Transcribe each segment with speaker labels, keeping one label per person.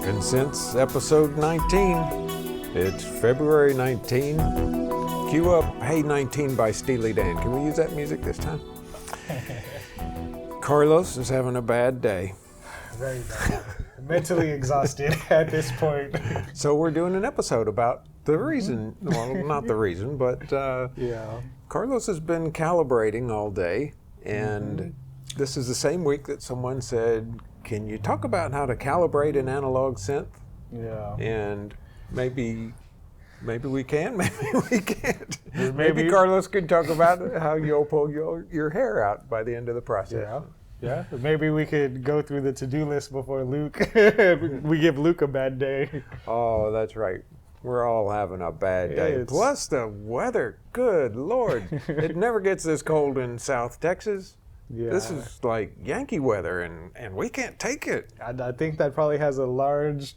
Speaker 1: And Synths episode 19. It's February 19. Cue up Hey 19 by Steely Dan. Can we use that music this time? Carlos is having a bad day.
Speaker 2: Very bad. Mentally exhausted at this point.
Speaker 1: So we're doing an episode about the reason, well, not the reason, but
Speaker 2: Yeah.
Speaker 1: Carlos has been calibrating all day, and this is the same week that someone said, can you talk about how to calibrate an analog synth?
Speaker 2: Yeah.
Speaker 1: And maybe we can, maybe we can't.
Speaker 2: Maybe-
Speaker 1: Maybe Carlos could talk about how you'll pull your hair out by the end of the process.
Speaker 2: Yeah. Yeah. Maybe we could go through the to-do list before Luke. We give Luke a bad day.
Speaker 1: Oh, that's right. We're all having a bad day.
Speaker 2: It's-
Speaker 1: Plus the weather, good Lord. It never gets this cold in South Texas.
Speaker 2: Yeah.
Speaker 1: This is like Yankee weather, and we can't take it.
Speaker 2: I think that probably has a large,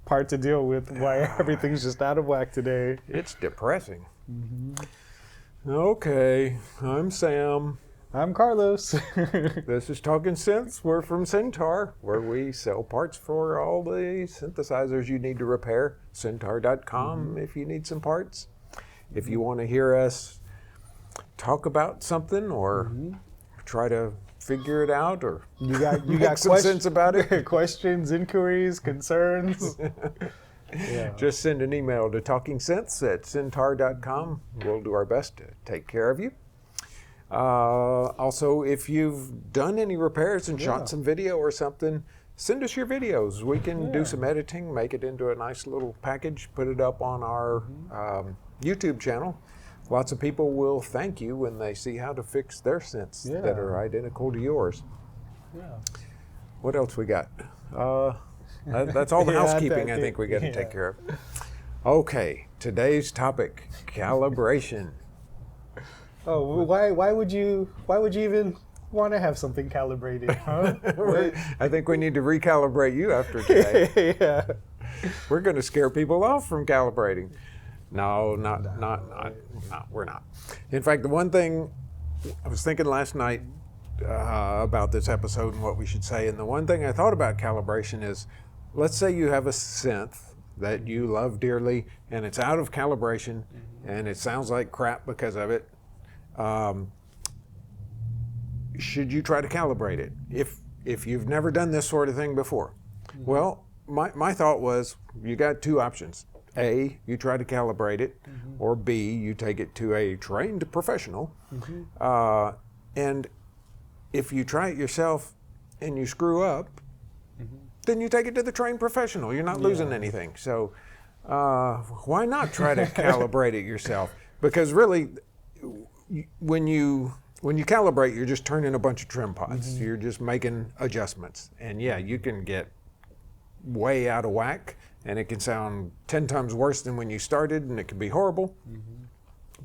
Speaker 2: part to deal with why everything's just out of whack today.
Speaker 1: It's depressing. Okay, I'm Sam.
Speaker 2: I'm Carlos.
Speaker 1: This is Talking Synths. We're from Syntaur, where we sell parts for all the synthesizers you need to repair. Syntaur.com if you need some parts. If you want to hear us talk about something or try to figure it out or
Speaker 2: You got
Speaker 1: make some sense about it,
Speaker 2: questions, inquiries, concerns. Yeah.
Speaker 1: just send an email to talkingsynths@syntaur.com. We'll do our best to take care of you. Also, if you've done any repairs and shot some video or something, send us your videos. We can do some editing, make it into a nice little package, put it up on our YouTube channel. Lots of people will thank you when they see how to fix their synths that are identical to yours.
Speaker 2: Yeah.
Speaker 1: What else we got? That's all the housekeeping I think we got to take care of. Okay, today's topic, calibration.
Speaker 2: Oh, why would you even want to have something calibrated, huh?
Speaker 1: I think we need to recalibrate you after today.
Speaker 2: Yeah.
Speaker 1: We're going to scare people off from calibrating. No, we're not. In fact, the one thing I was thinking last night about this episode and what we should say, and the one thing I thought about calibration is, let's say you have a synth that you love dearly and it's out of calibration and it sounds like crap because of it. Should you try to calibrate it if you've never done this sort of thing before? Well, my thought was you got two options. A, you try to calibrate it, or B, you take it to a trained professional. And if you try it yourself and you screw up, then you take it to the trained professional. You're not losing anything. So why not try to calibrate it yourself? Because really, when you calibrate, you're just turning a bunch of trim pots. You're just making adjustments. And yeah, you can get way out of whack, and it can sound 10 times worse than when you started, and it can be horrible.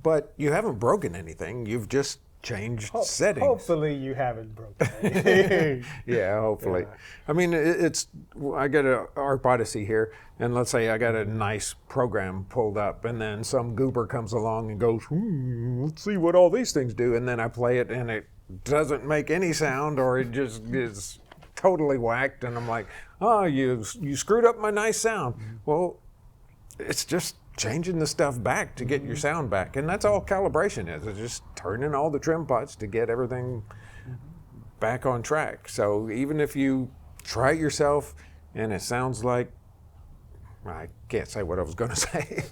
Speaker 1: But you haven't broken anything. You've just changed settings.
Speaker 2: Hopefully you haven't broken anything.
Speaker 1: Yeah, hopefully.
Speaker 2: Yeah.
Speaker 1: I mean, I got an Arp Odyssey here, and let's say I got a nice program pulled up, and then some goober comes along and goes, let's see what all these things do, and then I play it, and it doesn't make any sound, or it just is totally whacked, and I'm like, oh, you screwed up my nice sound. Well, it's just changing the stuff back to get your sound back, and that's all calibration is. It's just turning all the trim pots to get everything back on track. So even if you try it yourself and it sounds like, I can't say what I was going to say,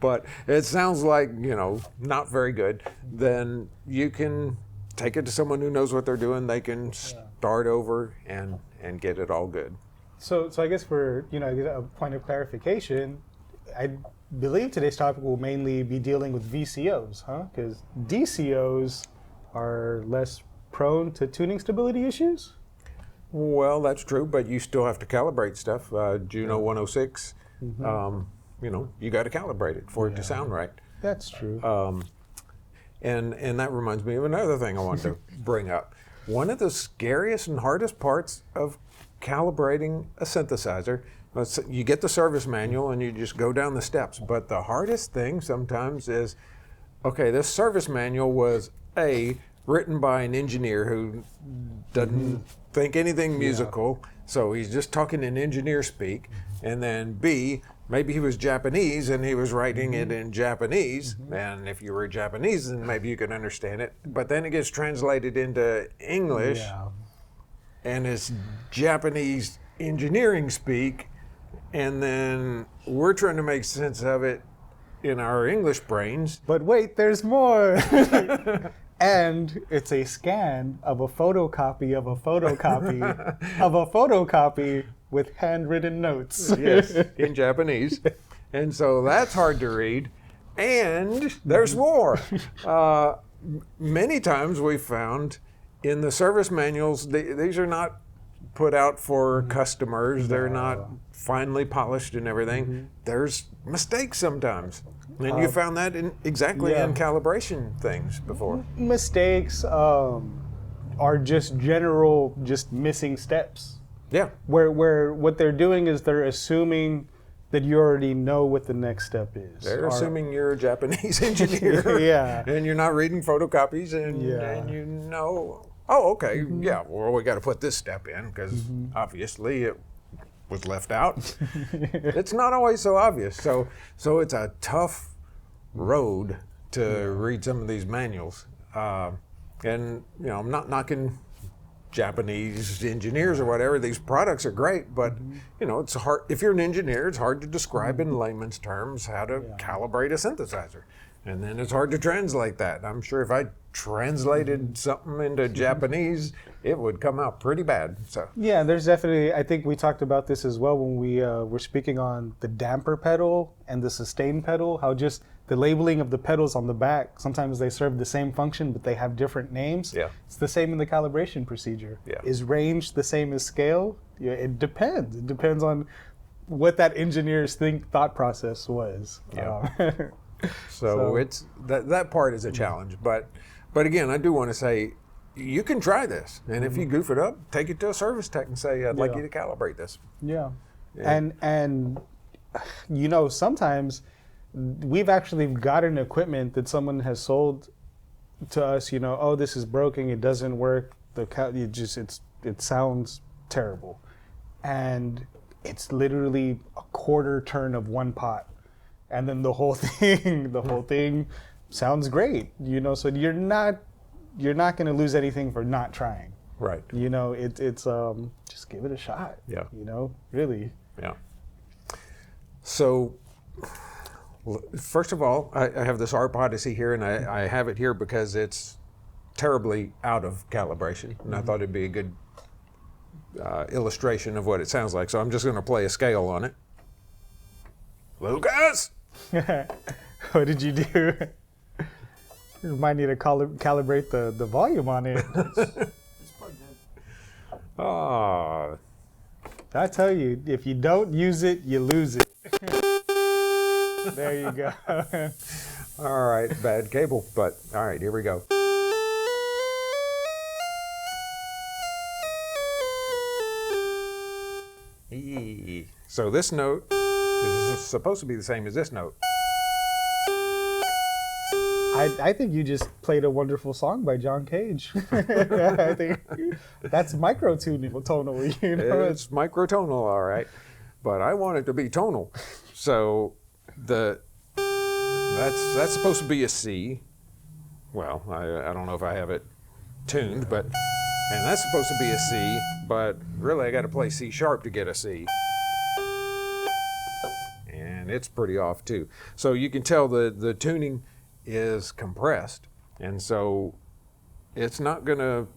Speaker 1: but it sounds like, not very good, then you can take it to someone who knows what they're doing. They can start over and get it all good.
Speaker 2: So I guess for a point of clarification, I believe today's topic will mainly be dealing with VCOs, huh? Because DCOs are less prone to tuning stability issues?
Speaker 1: Well, that's true, but you still have to calibrate stuff. Juno 106, you got to calibrate it for it to sound right.
Speaker 2: That's true.
Speaker 1: And that reminds me of another thing I wanted to bring up. One of the scariest and hardest parts of calibrating a synthesizer, you get the service manual and you just go down the steps, but the hardest thing sometimes is, okay, this service manual was A, written by an engineer who doesn't think anything musical, so he's just talking in engineer speak. And then B, maybe he was Japanese and he was writing it in Japanese, and if you were Japanese, then maybe you could understand it. But then it gets translated into English, and it's Japanese engineering speak, and then we're trying to make sense of it in our English brains.
Speaker 2: But wait, there's more. And it's a scan of a photocopy of a photocopy of a photocopy with handwritten notes.
Speaker 1: Yes, in Japanese. And so that's hard to read. And there's more. Many times we've found in the service manuals, these are not put out for customers. They're not finely polished and everything. There's mistakes sometimes. And you found that exactly in calibration things before.
Speaker 2: Mistakes are just general, just missing steps.
Speaker 1: Yeah.
Speaker 2: Where what they're doing is they're assuming that you already know what the next step is.
Speaker 1: They're assuming you're a Japanese engineer.
Speaker 2: Yeah.
Speaker 1: And you're not reading photocopies and you know, oh, okay, yeah, well, we got to put this step in because obviously it was left out. It's not always so obvious. So it's a tough road to read some of these manuals. And, you know, I'm not knocking Japanese engineers or whatever. These products are great, but, you know, it's hard. If you're an engineer, it's hard to describe in layman's terms how to calibrate a synthesizer. And then it's hard to translate that. I'm sure if I translated something into Japanese, it would come out pretty bad. So
Speaker 2: yeah, there's definitely, I think we talked about this as well when we were speaking on the damper pedal and the sustain pedal, how just the labeling of the pedals on the back, sometimes they serve the same function, but they have different names.
Speaker 1: Yeah.
Speaker 2: It's the same in the calibration procedure.
Speaker 1: Yeah.
Speaker 2: Is range the same as scale? Yeah, it depends. It depends on what that engineer's thought process was.
Speaker 1: Yeah. So it's that part is a challenge, but again, I do want to say you can try this, and if you goof it up, take it to a service tech and say, "I'd like you to calibrate this."
Speaker 2: Yeah. And you know, sometimes we've actually gotten equipment that someone has sold to us. You know, oh, this is broken, it doesn't work. It sounds terrible, and it's literally a quarter turn of one pot. And then the whole thing sounds great, you know. So you're not going to lose anything for not trying,
Speaker 1: right?
Speaker 2: You know, it's just give it a shot.
Speaker 1: Yeah,
Speaker 2: you know, really.
Speaker 1: Yeah. So first of all, I have this Arp Odyssey here, and I have it here because it's terribly out of calibration, and I thought it'd be a good illustration of what it sounds like. So I'm just going to play a scale on it. Lucas!
Speaker 2: What did you do? You might need to calibrate the volume on it.
Speaker 1: Oh.
Speaker 2: I tell you, if you don't use it, you lose it. There you go.
Speaker 1: All right, bad cable, but all right, here we go. So this note is supposed to be the same as this note.
Speaker 2: I think you just played a wonderful song by John Cage. I think that's microtonal, you know?
Speaker 1: It's microtonal, all right, but I want it to be tonal. So that's supposed to be a C. Well, I don't know if I have it tuned, and that's supposed to be a C, but really I got to play C sharp to get a C. And it's pretty off too. So you can tell the tuning is compressed, and so it's not gonna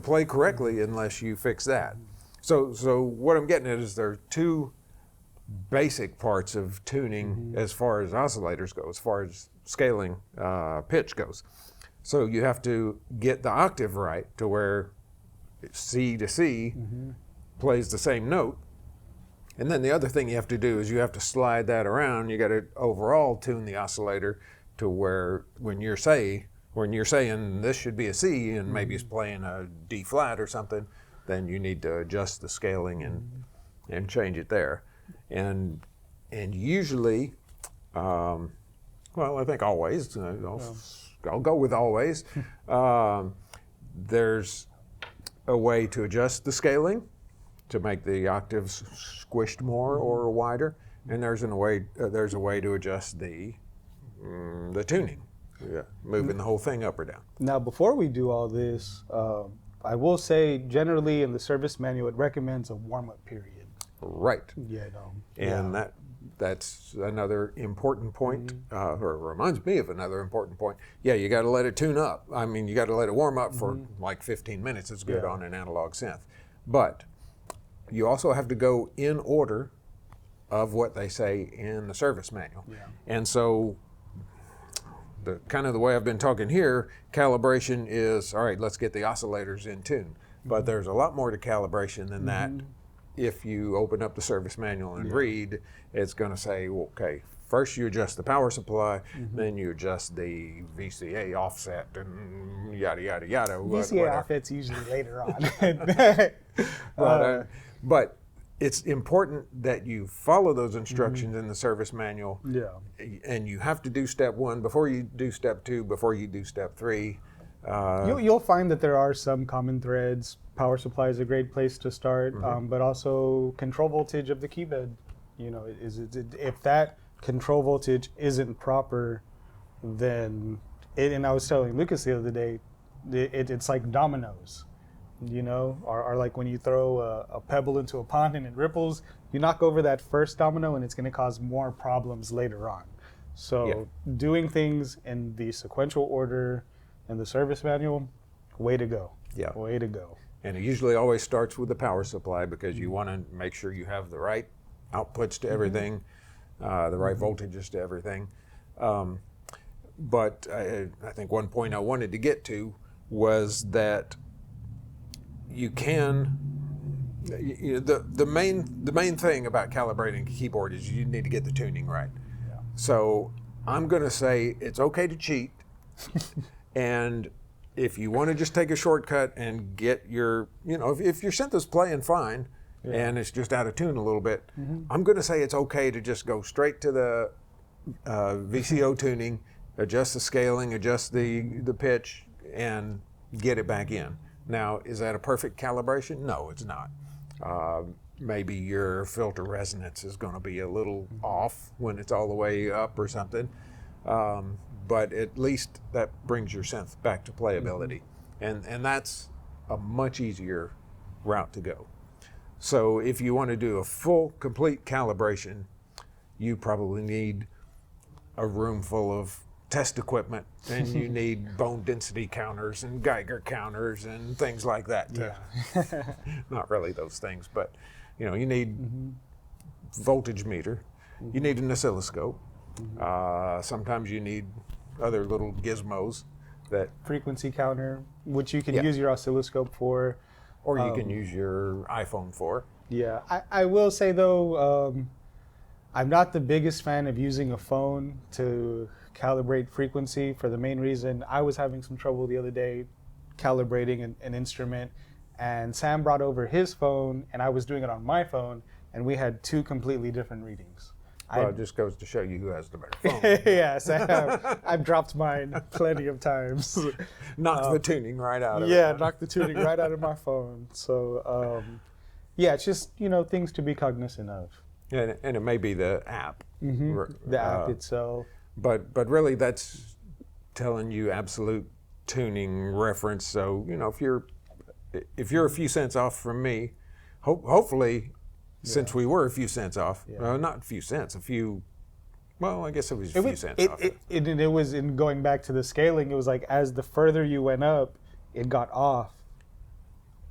Speaker 1: play correctly unless you fix that. So what I'm getting at is there are two basic parts of tuning as far as oscillators go, as far as scaling pitch goes. So you have to get the octave right to where C to C plays the same note. And then the other thing you have to do is you have to slide that around. You got to overall tune the oscillator to where when you're saying this should be a C and maybe it's playing a D flat or something, then you need to adjust the scaling and change it there. And usually Well, I think always. I'll go with always. There's a way to adjust the scaling to make the octaves squished more or wider, and there's a way to adjust the tuning, moving the whole thing up or down.
Speaker 2: Now, before we do all this, I will say generally in the service manual it recommends a warm-up period.
Speaker 1: Right.
Speaker 2: And
Speaker 1: that's another important point, or reminds me of another important point. Yeah, you got to let it tune up. I mean, you got to let it warm up for like 15 minutes. It's good on an analog synth. But you also have to go in order of what they say in the service manual. And so the kind of the way I've been talking here, calibration is, all right, let's get the oscillators in tune. But there's a lot more to calibration than that. If you open up the service manual and read, it's going to say, well, okay, first you adjust the power supply, then you adjust the VCA offset, and yada, yada, yada.
Speaker 2: VCA offset's usually later on.
Speaker 1: But it's important that you follow those instructions in the service manual. And you have to do step 1 before you do step 2, before you do step 3.
Speaker 2: You'll find that there are some common threads. Power supply is a great place to start, but also control voltage of the key bed. If that control voltage isn't proper, then and I was telling Lucas the other day, it's like dominoes, or like when you throw a pebble into a pond and it ripples, you knock over that first domino and it's going to cause more problems later on. So doing things in the sequential order in the service manual, way to go. Way to go.
Speaker 1: And it usually always starts with the power supply because you want to make sure you have the right outputs to everything, the right voltages to everything. But I think one point I wanted to get to was that you can, the main thing about calibrating a keyboard is you need to get the tuning right. So I'm going to say it's okay to cheat. And if you want to just take a shortcut and get your, if your synth is playing fine and it's just out of tune a little bit, I'm going to say it's okay to just go straight to the VCO tuning, adjust the scaling, adjust the pitch, and get it back in. Now, is that a perfect calibration? No, it's not. Maybe your filter resonance is going to be a little off when it's all the way up or something. But at least that brings your synth back to playability. And that's a much easier route to go. So if you want to do a full, complete calibration, you probably need a room full of test equipment, and you need bone density counters and Geiger counters and things like that. Not really those things, but you need voltage meter, you need an oscilloscope. Sometimes you need other little gizmos that
Speaker 2: frequency counter, which you can use your oscilloscope for,
Speaker 1: or you can use your iPhone for.
Speaker 2: I will say though, I'm not the biggest fan of using a phone to calibrate frequency for the main reason I was having some trouble the other day calibrating an instrument, and Sam brought over his phone and I was doing it on my phone, and we had 2 completely different readings.
Speaker 1: Well, it just goes to show you who has the better phone.
Speaker 2: Yes, I've dropped mine plenty of times.
Speaker 1: Knocked the tuning right out of it.
Speaker 2: Yeah, knocked the tuning right out of my phone. So, it's just, things to be cognizant of.
Speaker 1: And it may be the app.
Speaker 2: The app itself.
Speaker 1: But really that's telling you absolute tuning reference. So, if you're a few cents off from me, hopefully, since we were a few cents off, not a few cents, I guess it was a few cents off.
Speaker 2: It was in going back to the scaling, it was like as the further you went up, it got off.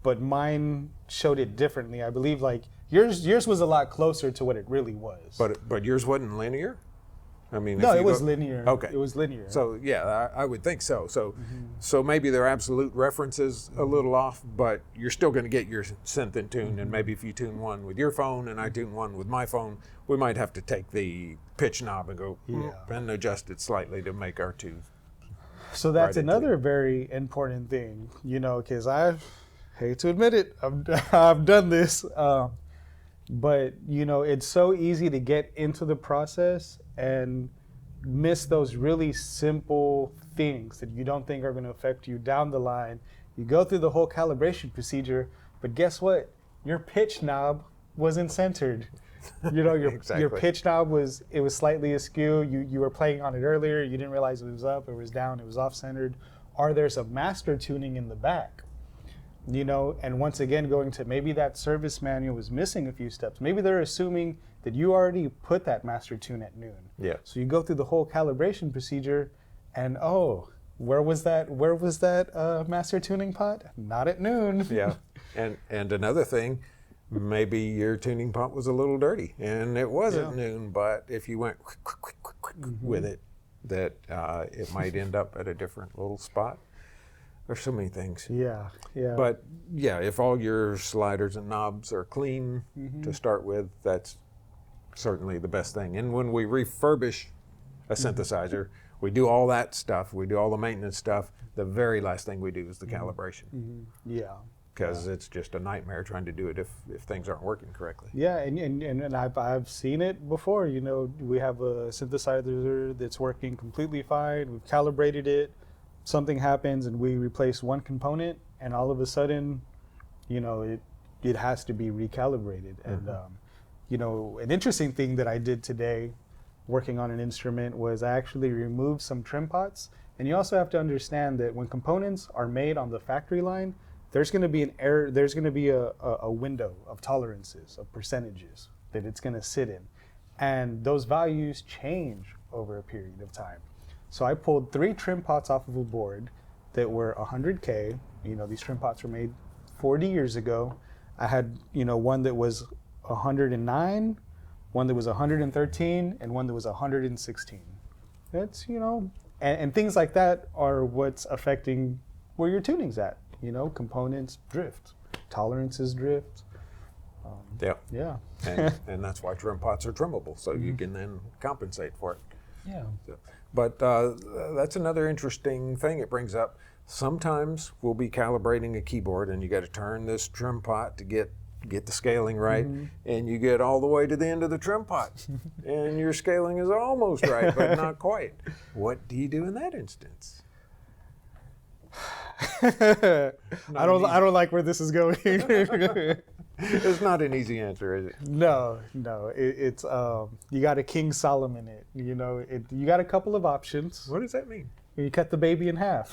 Speaker 2: But mine showed it differently. I believe like yours was a lot closer to what it really was.
Speaker 1: But yours wasn't linear? I mean,
Speaker 2: no, it was linear.
Speaker 1: Okay.
Speaker 2: It was linear.
Speaker 1: So yeah, I would think so. So maybe their absolute reference is a little off, but you're still going to get your synth in tune. And maybe if you tune one with your phone and I tune one with my phone, we might have to take the pitch knob and go and adjust it slightly to make our two.
Speaker 2: So that's another very important thing, because I hate to admit it, I've done this, but it's so easy to get into the process and miss those really simple things that you don't think are going to affect you down the line. You go through the whole calibration procedure, but guess what? Your pitch knob wasn't centered. You know, your pitch knob was slightly askew. You were playing on it earlier. You didn't realize it was up, it was down, it was off-centered. Or there's a master tuning in the back. You know, and once again, going to maybe that service manual was missing a few steps. Maybe they're assuming that you already put that master tune at noon.
Speaker 1: Yeah.
Speaker 2: So you go through the whole calibration procedure, and where was that master tuning pot? Not at noon.
Speaker 1: Yeah. And another thing, maybe your tuning pot was a little dirty, and it was at noon. But if you went quick with it, that it might end up at a different little spot. There's so many things.
Speaker 2: Yeah, yeah.
Speaker 1: But yeah, if all your sliders and knobs are clean to start with, that's certainly the best thing. And when we refurbish a synthesizer, we do all that stuff. We do all the maintenance stuff. The very last thing we do is the calibration.
Speaker 2: Yeah.
Speaker 1: Because it's just a nightmare trying to do it if things aren't working correctly.
Speaker 2: Yeah, and I've seen it before. You know, we have a synthesizer that's working completely fine. We've calibrated it. Something happens and we replace one component, and all of a sudden, you know, it has to be recalibrated. And you know, an interesting thing that I did today, working on an instrument, was I actually removed some trim pots. And you also have to understand that when components are made on the factory line, there's going to be an error. There's going to be a window of tolerances, of percentages that it's going to sit in, and those values change over a period of time. So I pulled 3 trim pots off of a board that were 100K. You know, these trim pots were made 40 years ago. I had, you know, one that was 109, one that was 113, and one that was 116. That's, you know, and things like that are what's affecting where your tuning's at. You know, components drift, tolerances drift. Yeah.
Speaker 1: And that's why trim pots are trimmable, so you can then compensate for it.
Speaker 2: Yeah.
Speaker 1: So, but that's another interesting thing it brings up. Sometimes we'll be calibrating a keyboard, and you got to turn this trim pot to get the scaling right, and you get all the way to the end of the trim pot, and your scaling is almost right, but not quite. What do you do in that instance?
Speaker 2: I don't like where this is going.
Speaker 1: It's not an easy answer, is it?
Speaker 2: No. It's you got a King Solomon it. You know, you got a couple of options.
Speaker 1: What does that mean?
Speaker 2: You cut the baby in half.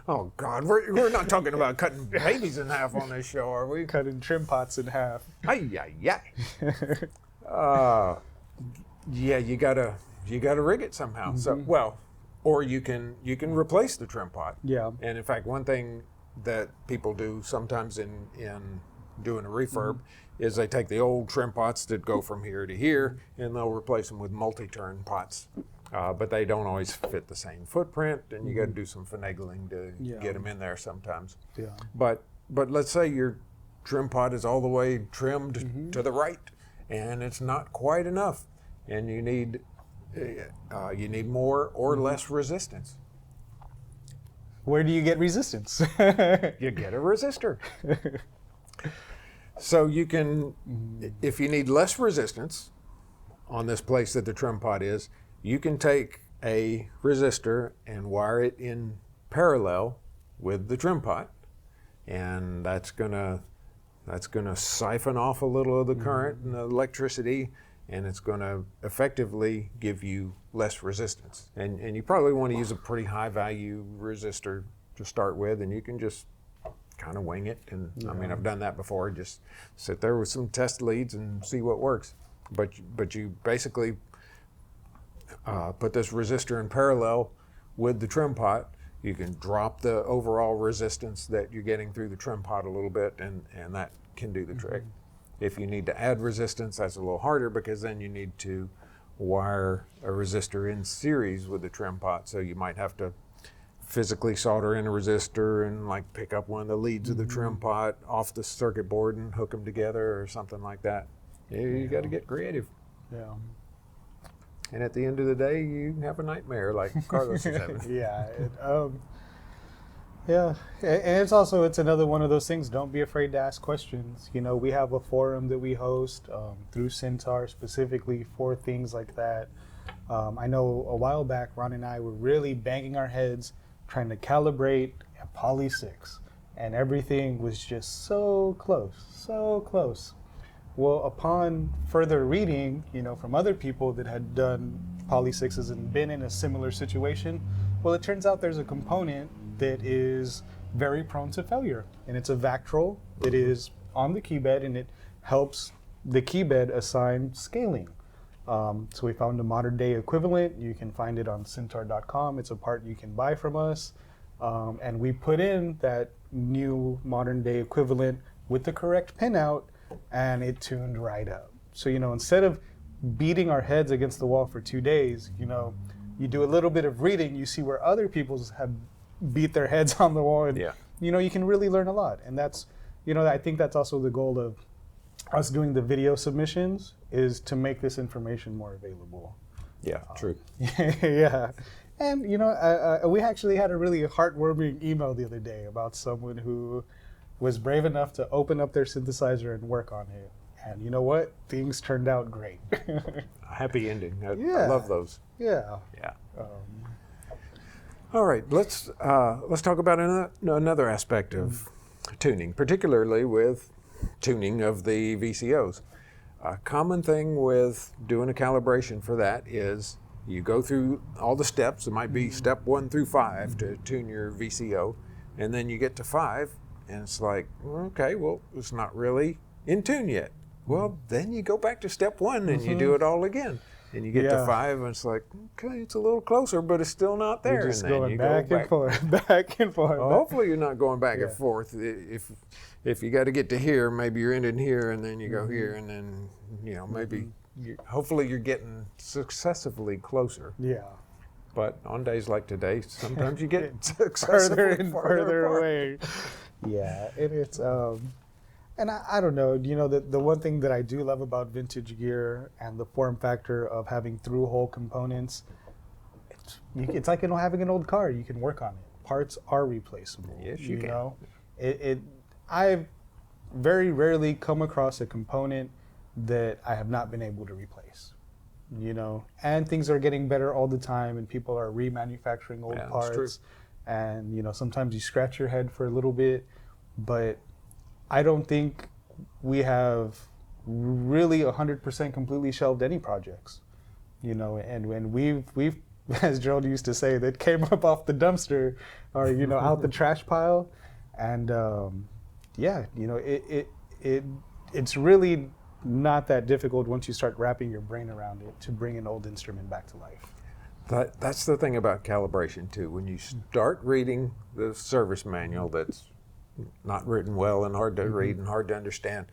Speaker 1: Oh God, we're not talking about cutting babies in half on this show, are we?
Speaker 2: Cutting trim pots in half.
Speaker 1: Yeah, you gotta rig it somehow. So or you can replace the trim pot.
Speaker 2: Yeah.
Speaker 1: And in fact, one thing that people do sometimes in doing a refurb is they take the old trim pots that go from here to here, and they'll replace them with multi-turn pots. But they don't always fit the same footprint, and you got to do some finagling to get them in there sometimes. Yeah. But let's say your trim pot is all the way trimmed to the right, and it's not quite enough, and you need more or less resistance.
Speaker 2: Where do you get resistance?
Speaker 1: You get a resistor. So you can, if you need less resistance on this place that the trim pot is, you can take a resistor and wire it in parallel with the trim pot, and that's gonna siphon off a little of the current and the electricity, and it's going to effectively give you less resistance. And you probably want to use a pretty high value resistor to start with, and you can just kind of wing it. And I mean, I've done that before. Just sit there with some test leads and see what works. But you basically put this resistor in parallel with the trim pot. You can drop the overall resistance that you're getting through the trim pot a little bit, and that can do the trick. If you need to add resistance, that's a little harder, because then you need to wire a resistor in series with the trim pot. So you might have to physically solder in a resistor and like pick up one of the leads of the trim pot off the circuit board and hook them together or something like that. You got to get creative.
Speaker 2: Yeah.
Speaker 1: And at the end of the day, you have a nightmare like Carlos is having.
Speaker 2: Yeah. Yeah, and it's another one of those things. Don't be afraid to ask questions. You know, we have a forum that we host through Syntaur specifically for things like that. I know a while back, Ron and I were really banging our heads trying to calibrate a Poly 6, and everything was just so close, so close. Well, upon further reading, from other people that had done Poly 6s and been in a similar situation, well, it turns out there's a component that is very prone to failure, and it's a Vactrol that is on the keybed, and it helps the keybed assign scaling. So we found a modern day equivalent. You can find it on synthor.com. It's a part you can buy from us. And we put in that new modern day equivalent with the correct pinout, and it tuned right up. So, instead of beating our heads against the wall for 2 days, you do a little bit of reading, you see where other people have beat their heads on the wall, and, you can really learn a lot. And that's, I think that's also the goal of us doing the video submissions, is to make this information more available.
Speaker 1: Yeah, true.
Speaker 2: Yeah. And, we actually had a really heartwarming email the other day about someone who was brave enough to open up their synthesizer and work on it. And you know what? Things turned out great.
Speaker 1: Happy ending. I love those.
Speaker 2: Yeah.
Speaker 1: Yeah. All right, let's talk about another aspect of tuning, particularly with tuning of the VCOs. A common thing with doing a calibration for that is you go through all the steps. It might be step 1 through 5 to tune your VCO, and then you get to 5, and it's like, okay, well, it's not really in tune yet. Well, then you go back to step 1 and you do it all again. And you get to 5, and it's like, okay, it's a little closer, but it's still not there.
Speaker 2: You're just
Speaker 1: and then
Speaker 2: going
Speaker 1: you
Speaker 2: back
Speaker 1: go
Speaker 2: and forth, back and forth.
Speaker 1: Well, hopefully you're not going back and forth. If you got to get to here, maybe you're ending here, and then you go here, and then maybe hopefully you're getting successively closer.
Speaker 2: Yeah.
Speaker 1: But on days like today, sometimes you get
Speaker 2: further and further
Speaker 1: apart.
Speaker 2: away. Yeah, and it's and I don't know, the one thing that I do love about vintage gear and the form factor of having through-hole components, it's like having an old car. You can work on it. Parts are replaceable.
Speaker 1: Yes, you can.
Speaker 2: I've very rarely come across a component that I have not been able to replace. And things are getting better all the time, and people are remanufacturing old parts. And sometimes you scratch your head for a little bit, but I don't think we have really 100% completely shelved any projects, and when we've, as Gerald used to say, that came up off the dumpster or, out the trash pile. And it's really not that difficult once you start wrapping your brain around it to bring an old instrument back to life.
Speaker 1: That's the thing about calibration too. When you start reading the service manual that's not written well and hard to read and hard to understand,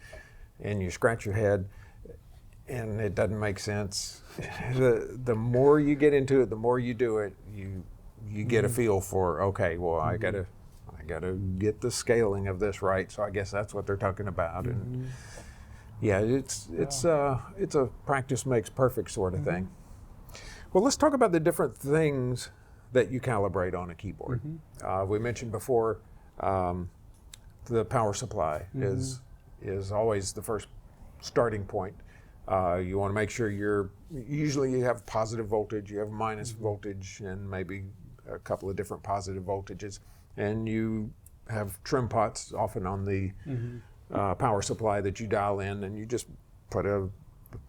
Speaker 1: and you scratch your head and it doesn't make sense, the more you get into it, the more you do it, you get a feel for, okay, well, I gotta get the scaling of this right, so I guess that's what they're talking about. And it's a practice makes perfect sort of thing. Well, let's talk about the different things that you calibrate on a keyboard. We mentioned before the power supply is always the first starting point. You want to make sure usually you have positive voltage, you have minus voltage, and maybe a couple of different positive voltages. And you have trim pots often on the power supply that you dial in, and you just put a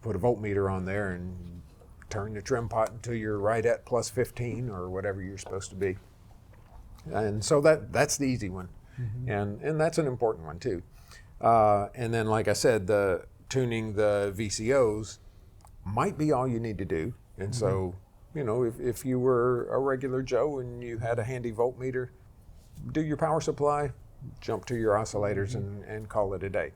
Speaker 1: voltmeter on there and turn the trim pot until you're right at plus 15 or whatever you're supposed to be. And so that's the easy one. And that's an important one too. And then, like I said, the tuning the VCOs might be all you need to do. And so, if you were a regular Joe and you had a handy voltmeter, do your power supply, jump to your oscillators and call it a day.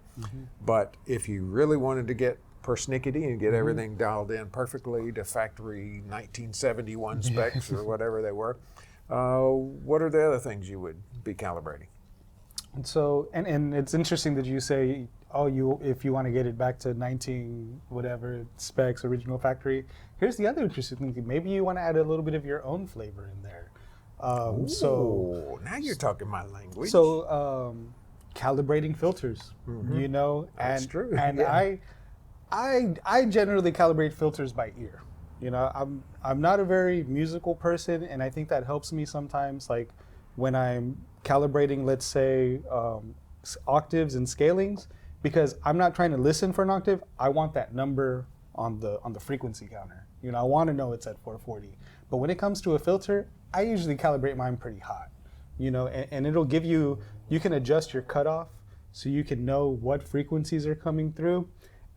Speaker 1: But if you really wanted to get persnickety and get everything dialed in perfectly to factory 1971 specs or whatever they were, what are the other things you would be calibrating?
Speaker 2: And so, and it's interesting that you say, if you want to get it back to 19 whatever specs, original factory. Here's the other interesting thing. Maybe you want to add a little bit of your own flavor in there.
Speaker 1: So now you're talking my language.
Speaker 2: So calibrating filters,
Speaker 1: That's true.
Speaker 2: And I generally calibrate filters by ear. You know, I'm not a very musical person, and I think that helps me sometimes. Like when I'm calibrating, let's say octaves and scalings, because I'm not trying to listen for an octave. I want that number on the frequency counter. You know, I want to know it's at 440. But when it comes to a filter, I usually calibrate mine pretty hot. You know, and it'll give you can adjust your cutoff so you can know what frequencies are coming through.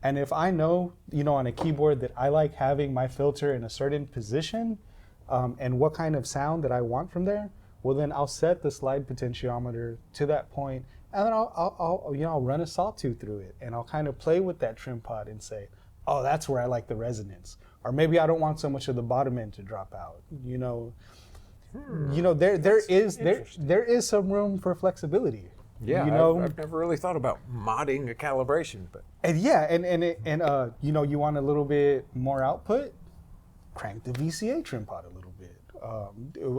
Speaker 2: And if I know, you know, on a keyboard that I like having my filter in a certain position and what kind of sound that I want from there, well, then I'll set the slide potentiometer to that point, and then I'll run a sawtooth through it, and I'll kind of play with that trim pot and say, oh, that's where I like the resonance. Or maybe I don't want so much of the bottom end to drop out. You know, there is some room for flexibility.
Speaker 1: Yeah,
Speaker 2: you know,
Speaker 1: I've never really thought about modding a calibration, but
Speaker 2: you know, you want a little bit more output, crank the VCA trim pot a little bit.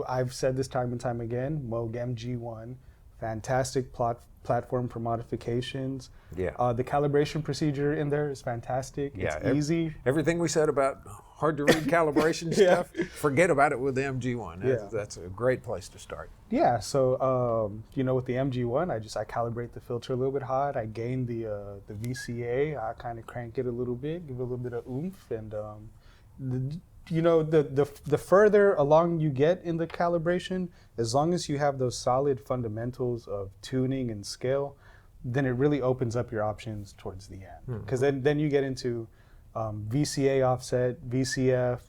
Speaker 2: I've said this time and time again, Moog MG1, fantastic platform for modifications.
Speaker 1: Yeah.
Speaker 2: The calibration procedure in there is fantastic.
Speaker 1: Yeah,
Speaker 2: it's easy.
Speaker 1: Everything we said about hard to read calibration stuff, forget about it with the MG1. That's a great place to start.
Speaker 2: Yeah, so you know, with the MG1, I calibrate the filter a little bit hot. I gain the VCA. I kind of crank it a little bit, give it a little bit of oomph, and the further along you get in the calibration, as long as you have those solid fundamentals of tuning and scale, then it really opens up your options towards the end. Because then you get into VCA offset, VCF,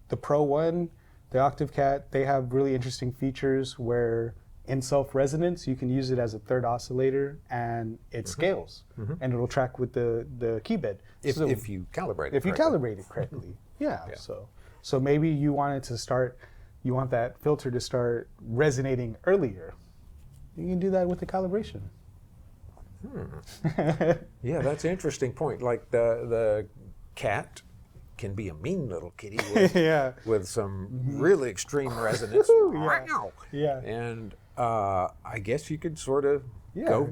Speaker 2: the Pro 1, the Octave Cat, they have really interesting features where in self-resonance, you can use it as a third oscillator and it scales and it'll track with the key bed.
Speaker 1: If you calibrate it
Speaker 2: If you calibrate it correctly. Yeah. So maybe you want that filter to start resonating earlier. You can do that with the calibration.
Speaker 1: Yeah, that's an interesting point. Like the cat can be a mean little kitty with some really extreme resonance.
Speaker 2: Yeah.
Speaker 1: And I guess you could sort of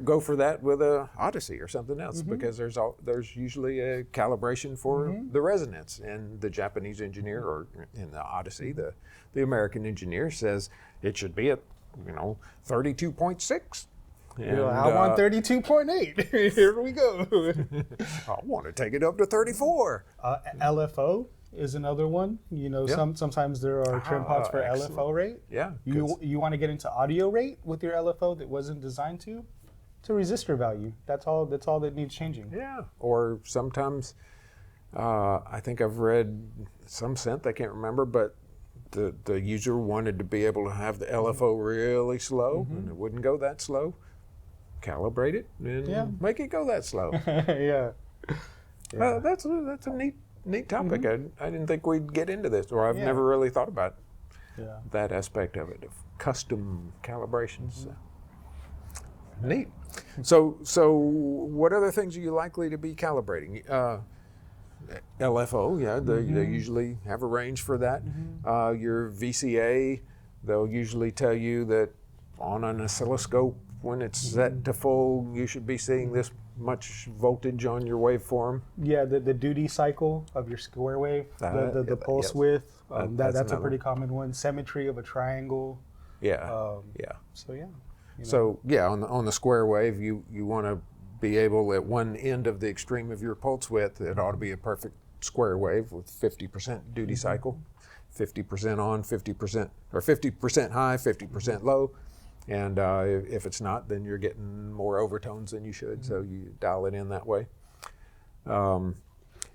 Speaker 1: go for that with a Odyssey or something else, because there's usually a calibration for the resonance. And the Japanese engineer, or in the Odyssey, the American engineer says it should be at 32.6.
Speaker 2: I want 32.8. Here we go.
Speaker 1: I want to take it up to 34.
Speaker 2: LFO is another one. You know, sometimes there are trim pots for excellent. LFO rate.
Speaker 1: Yeah.
Speaker 2: You want to get into audio rate with your LFO that wasn't designed to? It's a resistor value. That's all that needs changing.
Speaker 1: Yeah. Or sometimes, I think I've read some synth, I can't remember, but the user wanted to be able to have the LFO really slow, and it wouldn't go that slow. Calibrate it and make it go that slow. That's a neat topic. I didn't think we'd get into this, or I've never really thought about that aspect of it, of custom calibrations. Neat. So what other things are you likely to be calibrating? LFO, they usually have a range for that. Your VCA, they'll usually tell you that on an oscilloscope, when it's set to full, you should be seeing this much voltage on your waveform. Yeah,
Speaker 2: the duty cycle of your square wave, the pulse width, that's a pretty common one. Symmetry of a triangle.
Speaker 1: So on the square wave, you want to be able, at one end of the extreme of your pulse width, it ought to be a perfect square wave with 50% duty cycle, 50% on, 50%, or 50% high, 50% low. And if it's not, then you're getting more overtones than you should, so you dial it in that way. And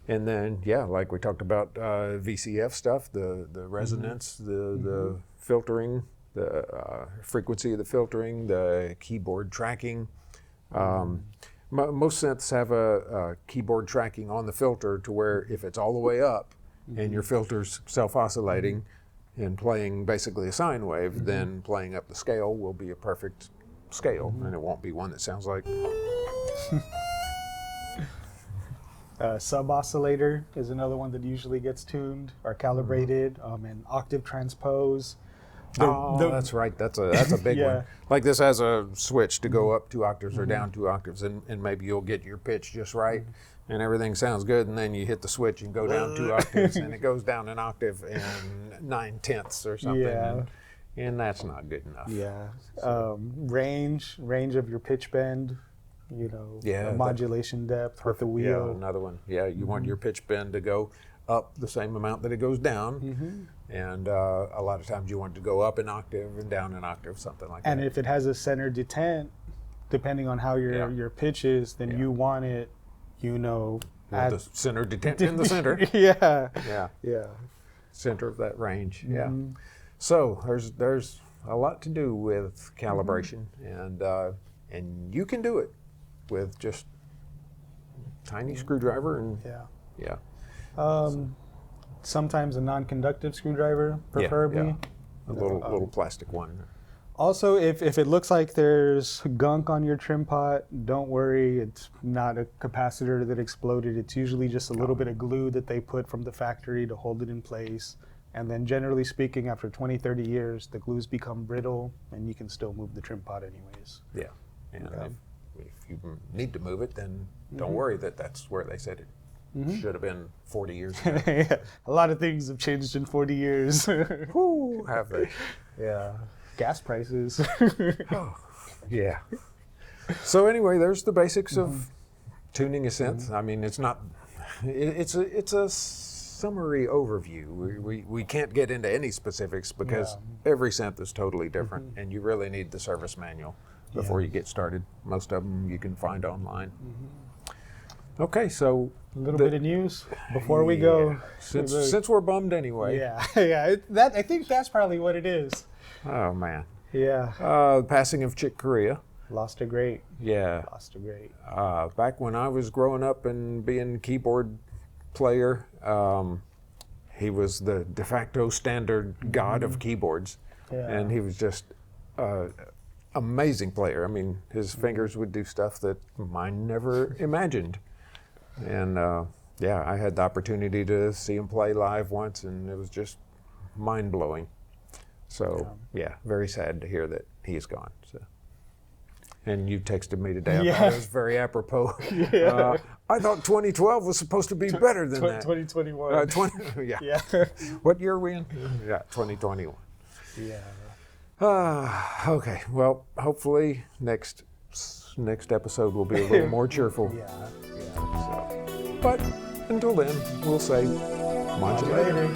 Speaker 1: then, like we talked about VCF stuff, the resonance, the filtering, the frequency of the filtering, the keyboard tracking. Most synths have a keyboard tracking on the filter to where if it's all the way up and your filter's self-oscillating, and playing basically a sine wave, then playing up the scale will be a perfect scale, and it won't be one that sounds like...
Speaker 2: Sub-oscillator is another one that usually gets tuned or calibrated, and octave transpose.
Speaker 1: That's right. That's a big
Speaker 2: Yeah.
Speaker 1: one. Like this has a switch to go up 2 octaves or down 2 octaves, and maybe you'll get your pitch just right, and everything sounds good, and then you hit the switch and go down 2 octaves, and it goes down an octave and 9/10 or something,
Speaker 2: Yeah.
Speaker 1: and that's not good enough.
Speaker 2: Yeah. Range of your pitch bend,
Speaker 1: Yeah,
Speaker 2: modulation depth with the
Speaker 1: Yeah,
Speaker 2: wheel.
Speaker 1: another one. Yeah, you want your pitch bend to go up the same amount that it goes down, and a lot of times you want it to go up an octave and down an octave, something like
Speaker 2: And
Speaker 1: that.
Speaker 2: if it has a center detent, depending on how your pitch is, then you want it,
Speaker 1: With the center detent in the center.
Speaker 2: Yeah.
Speaker 1: Yeah,
Speaker 2: Yeah.
Speaker 1: center of that range. Yeah. So there's a lot to do with calibration, and you can do it with just tiny screwdriver and
Speaker 2: Yeah.
Speaker 1: yeah,
Speaker 2: Sometimes a non-conductive screwdriver, preferably.
Speaker 1: a little plastic one.
Speaker 2: Also, if it looks like there's gunk on your trim pot, don't worry. It's not a capacitor that exploded. It's usually just a little bit of glue that they put from the factory to hold it in place. And then generally speaking, after 20, 30 years, the glues become brittle and you can still move the trim pot anyways.
Speaker 1: Yeah, and if you need to move it, then don't worry that's where they said it. Should have been 40 years ago.
Speaker 2: Yeah. A lot of things have changed in 40 years.
Speaker 1: Whoo, have they?
Speaker 2: Yeah. Gas prices.
Speaker 1: Yeah. So anyway, there's the basics of tuning a synth. I mean, it's not. It's a summary overview. We can't get into any specifics because every synth is totally different, and you really need the service manual before you get started. Most of them you can find online. Okay, so
Speaker 2: A little bit of news before we go.
Speaker 1: Since we're bummed anyway.
Speaker 2: Yeah, yeah. I think that's probably what it is.
Speaker 1: Oh man.
Speaker 2: Yeah.
Speaker 1: Passing of Chick Corea.
Speaker 2: Lost a great.
Speaker 1: Yeah.
Speaker 2: Lost a great.
Speaker 1: Back when I was growing up and being keyboard player, he was the de facto standard god of keyboards, and he was just amazing player. I mean, his fingers would do stuff that mine never imagined. And I had the opportunity to see him play live once, and it was just mind-blowing. So, very sad to hear that he's gone. So. And you texted me today. I thought it was very apropos. I thought 2012 was supposed to be better than that.
Speaker 2: 2021.
Speaker 1: Yeah. What year are we in? Yeah, 2021.
Speaker 2: Yeah.
Speaker 1: Okay. Well, hopefully next episode will be a little more cheerful.
Speaker 2: Yeah.
Speaker 1: So, but until then, we'll say modulator.